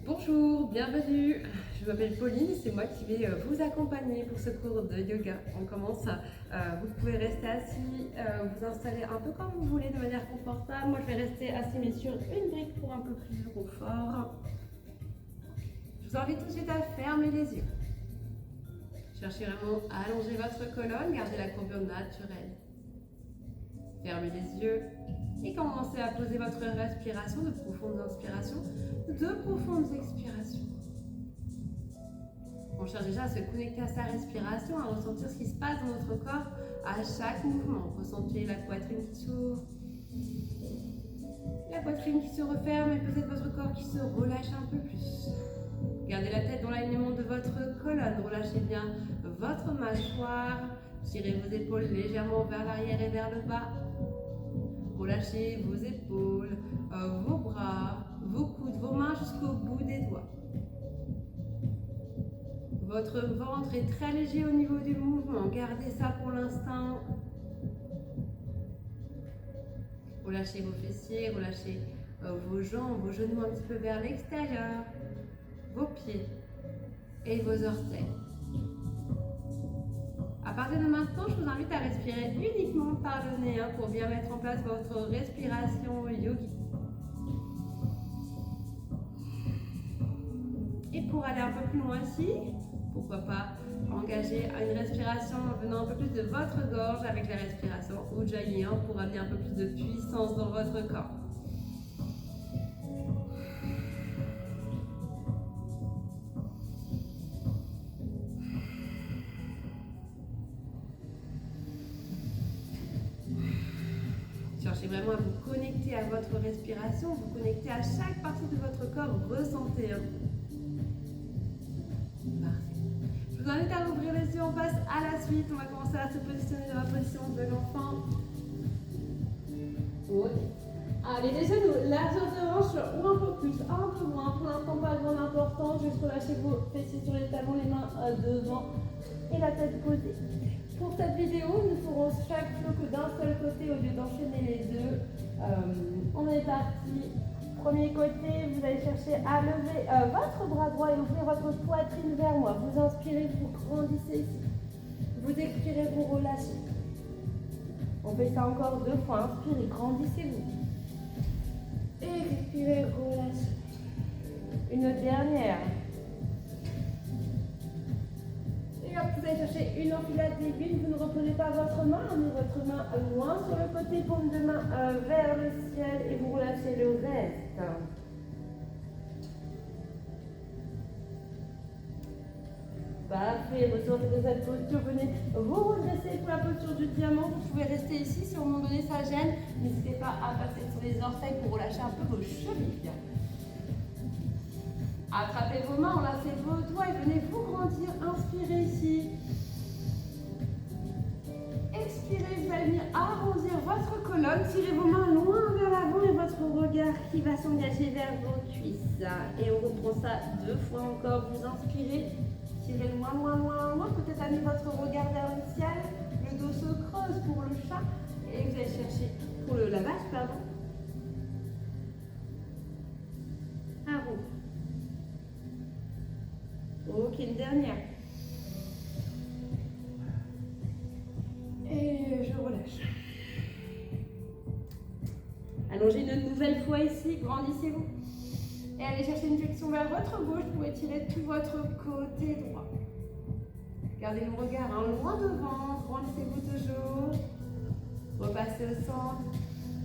Bonjour, bienvenue. Je m'appelle Pauline et c'est moi qui vais vous accompagner pour ce cours de yoga. On commence. Vous pouvez rester assis, vous installer un peu comme vous voulez de manière confortable. Moi, je vais rester assis mais sur une brique pour un peu plus de confort. Je vous invite tout de suite à fermer les yeux. Cherchez vraiment à allonger votre colonne, gardez la courbure naturelle. Fermez les yeux et commencez à poser votre respiration, de profondes inspirations, de profondes expirations. On cherche déjà à se connecter à sa respiration, à ressentir ce qui se passe dans notre corps à chaque mouvement. Ressentez la poitrine qui s'ouvre, la poitrine qui se referme et peut-être votre corps qui se relâche un peu plus. Gardez la tête dans l'alignement de votre colonne, relâchez bien votre mâchoire, tirez vos épaules légèrement vers l'arrière et vers le bas. Relâchez vos épaules, vos bras, vos coudes, vos mains jusqu'au bout des doigts. Votre ventre est très léger au niveau du mouvement. Gardez ça pour l'instant. Relâchez vos fessiers, relâchez vos jambes, vos genoux un petit peu vers l'extérieur, vos pieds et vos orteils. À partir de maintenant, je vous invite à respirer uniquement par le nez pour bien mettre en place votre respiration yogi. Et pour aller un peu plus loin ici, pourquoi pas engager une respiration en venant un peu plus de votre gorge avec la respiration Ujjayi pour amener un peu plus de puissance dans votre corps. Cherchez vraiment à vous connecter à votre respiration, vous connecter à chaque partie de votre corps, ressentez. Parfait. Je vous invite à ouvrir les yeux, on passe à la suite. On va commencer à se positionner dans la position de l'enfant. Ok. Allez, les genoux, largeur de hanche ou un peu plus, un peu moins. Pour l'instant, pas de grande importance. Juste relâchez vos fessiers sur les talons, les mains devant et la tête posée. Pour cette vidéo, nous ferons chaque flow que d'un seul côté au lieu d'enchaîner les deux. On est parti. Premier côté, vous allez chercher à lever votre bras droit et ouvrir votre poitrine vers moi. Vous inspirez, vous grandissez ici. Vous expirez, vous relâchez. On fait ça encore 2 fois. Inspirez, grandissez-vous. Et expirez, relâchez. Une dernière. Et hop, vous allez chercher une enfilade d'aiguille. Vous ne reposez pas votre main. Amenez votre main loin sur le côté, paume de main vers le ciel et vous relâchez le reste. Parfait, ressortez de cette posture, venez vous redresser pour la posture du diamant. Vous pouvez rester ici si à un moment donné ça gêne. N'hésitez pas à passer sur les orteils pour relâcher un peu vos chevilles. Attrapez vos mains, enlacez vos doigts et venez vous grandir. Inspirez ici. Expirez, vous allez venir arrondir votre colonne. Tirez vos mains loin vers l'avant et votre regard qui va s'engager vers vos cuisses. Et on reprend ça 2 fois encore. Vous inspirez. Tirez loin, loin, loin, loin. Peut-être amener votre regard vers le ciel. Le dos se creuse pour le chat. Et vous allez chercher pour la vache, pardon. Un roux. Ok, une dernière. Et je relâche. Allongez une nouvelle fois ici. Grandissez-vous. Et allez chercher une flexion vers votre gauche pour étirer tout votre côté droit. Gardez le regard loin devant, grandissez-vous toujours. Repassez au centre.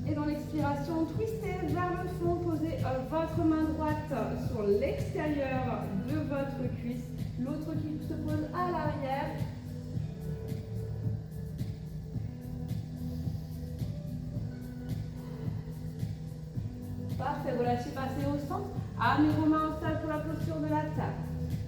Et dans l'expiration, twistez vers le fond, posez votre main droite sur l'extérieur de votre cuisse. L'autre qui se pose à l'arrière. Parfait, relâchez, passez au centre. Amenez vos mains au sol pour la posture de la table.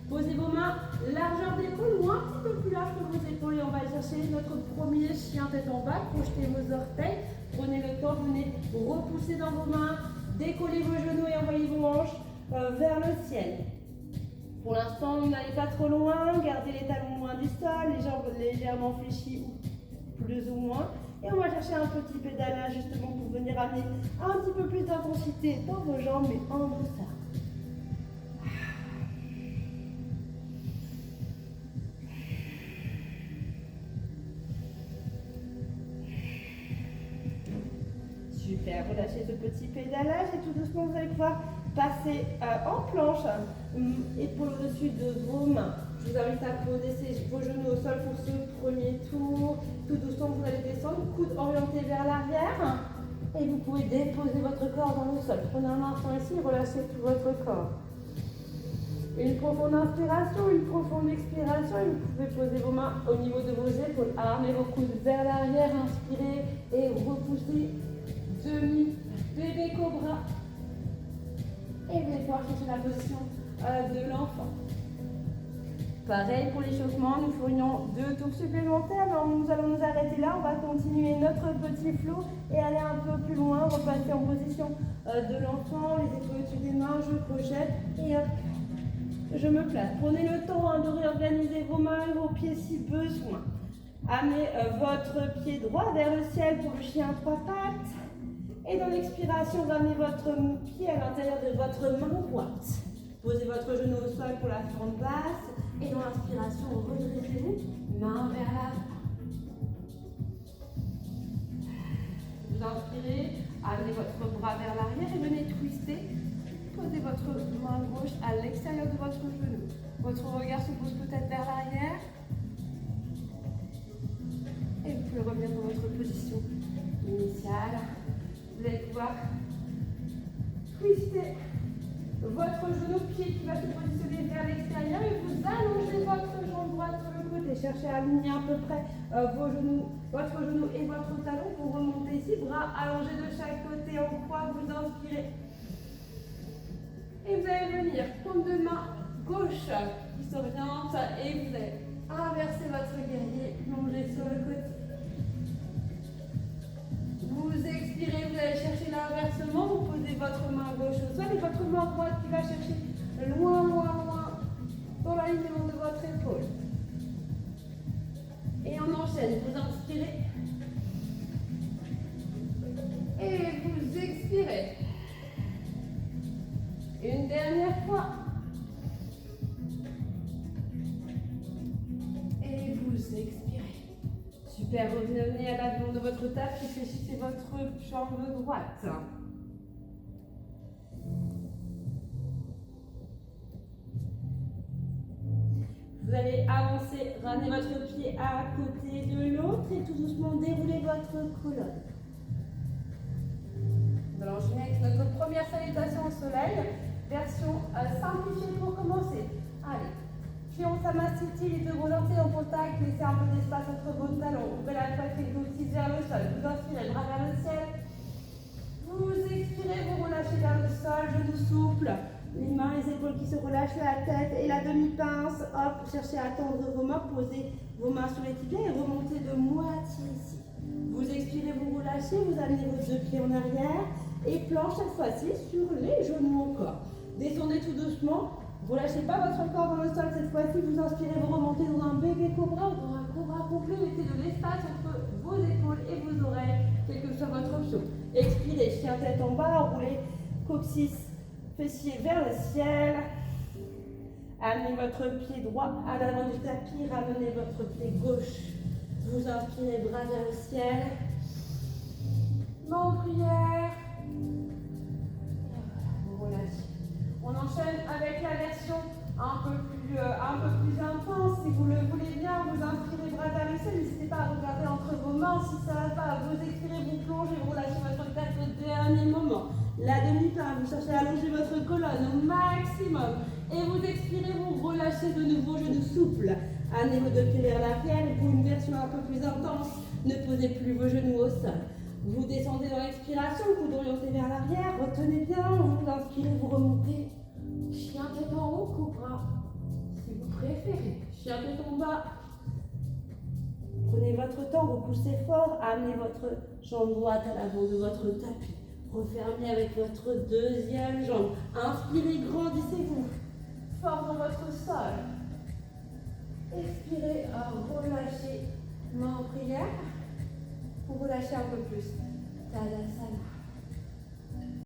Posez vos mains, largeur d'épaule ou un petit peu plus large que vos épaules. Et on va chercher notre premier chien tête en bas. Projetez vos orteils. Prenez le temps, venez repousser dans vos mains. Décollez vos genoux et envoyez vos hanches vers le ciel. Pour l'instant, n'allez pas trop loin. Gardez les talons loin du sol, les jambes légèrement fléchies ou plus ou moins. Et on va chercher un petit pédalage justement pour venir amener un petit peu plus d'intensité dans vos jambes, mais en douceur. pédalage et tout doucement vous allez pouvoir passer en planche, épaule au-dessus de vos mains. Je vous invite à poser vos genoux au sol pour ce premier tour. Tout doucement vous allez descendre, coude orienté vers l'arrière et vous pouvez déposer votre corps dans le sol. Prenez un instant ici, relâchez tout votre corps. Une profonde inspiration, une profonde expiration et vous pouvez poser vos mains au niveau de vos épaules. Amenez vos coudes vers l'arrière, inspirez et repoussez. Demi bébé cobra. Et vous allez pouvoir chercher la position de l'enfant. Pareil pour l'échauffement, nous ferions 2 tours supplémentaires. Nous allons nous arrêter là. On va continuer notre petit flow et aller un peu plus loin. Repasser en position de l'enfant, les épaules au-dessus des mains, je projette et hop. Je me place. Prenez le temps de réorganiser vos mains et vos pieds si besoin. Amenez votre pied droit vers le ciel pour le chien 3 pattes. Et dans l'expiration, ramenez votre pied à l'intérieur de votre main droite. Posez votre genou au sol pour la fente basse. Et dans l'inspiration, redressez-vous, main vers l'avant. Vous inspirez, amenez votre bras vers l'arrière et venez twister. Posez votre main gauche à l'extérieur de votre genou. Votre regard se pose peut-être vers l'arrière. Et vous pouvez revenir dans votre position initiale. Vous allez pouvoir twister votre genou, pied qui va se positionner vers l'extérieur et vous allongez votre jambe droite sur le côté. Cherchez à aligner à peu près votre genou et votre talon pour remonter ici. Bras allongés de chaque côté en croix. Vous inspirez. Et vous allez venir paume de main gauche qui s'oriente et vous allez inverser votre guerrier, plonger sur le côté. Vous expirez, vous allez chercher l'inversement, vous posez votre main gauche au sol et votre main droite qui va chercher loin, loin, loin dans l'alignement de votre épaule. Et on enchaîne, vous inspirez et vous expirez. Une dernière fois. Et vous expirez. Super, revenez à l'avant de votre tapis, fléchissez votre jambe droite. Vous allez avancer, ramener votre pied à côté de l'autre et tout doucement dérouler votre colonne. Nous allons enchaîner avec notre première salutation au soleil. Version simplifiée pour commencer. Allez, Trikonasana, les 2 bras lancés en contact, laissez un peu d'espace entre vos talons. Ouvrez la poitrine aussi vers le sol. Vous inspirez, bras vers le ciel. Vous expirez, vous relâchez vers le sol, genoux souples. Les mains, les épaules qui se relâchent, la tête et la demi-pince. Hop, cherchez à tendre vos mains, posez vos mains sur les tibias et remontez de moitié ici. Vous expirez, vous relâchez, vous amenez vos 2 pieds en arrière et planche cette fois-ci sur les genoux encore. Descendez tout doucement, relâchez pas votre corps dans le sol cette fois-ci, vous inspirez, vous remontez dans un bébé cobra ou dans un cobra complet, mettez de l'espace entre vos épaules et vos oreilles, quelle que soit votre option. Expirez, chien tête en bas, roulez coccyx, fessier vers le ciel. Amenez votre pied droit à l'avant du tapis, ramenez votre pied gauche. Vous inspirez, bras vers le ciel. Main en prière. Vous relâchez. On enchaîne avec la version un peu plus intense. Si vous le voulez bien, vous inspirez, bras vers le ciel. N'hésitez pas à regarder entre vos mains si ça va pas. Vous expirez, vous plongez, vous relâchez votre tête au dernier moment. La demi-teinte, vous cherchez à allonger votre colonne au maximum. Et vous expirez, vous relâchez de nouveau, genoux souples. Amenez vos 2 pieds vers l'arrière et pour une version un peu plus intense, ne posez plus vos genoux au sol. Vous descendez dans l'expiration, coude orienté vers l'arrière, retenez bien, vous inspirez, vous remontez. Chien tête en haut, cobra, si vous préférez. Chien tête en bas. Prenez votre temps, repoussez fort, amenez votre jambe droite à l'avant de votre tapis. Refermez avec votre 2e jambe. Inspirez, grandissez-vous. Fort dans votre sol. Expirez, relâchez. Main en prière. Pour relâcher un peu plus. Tadasana.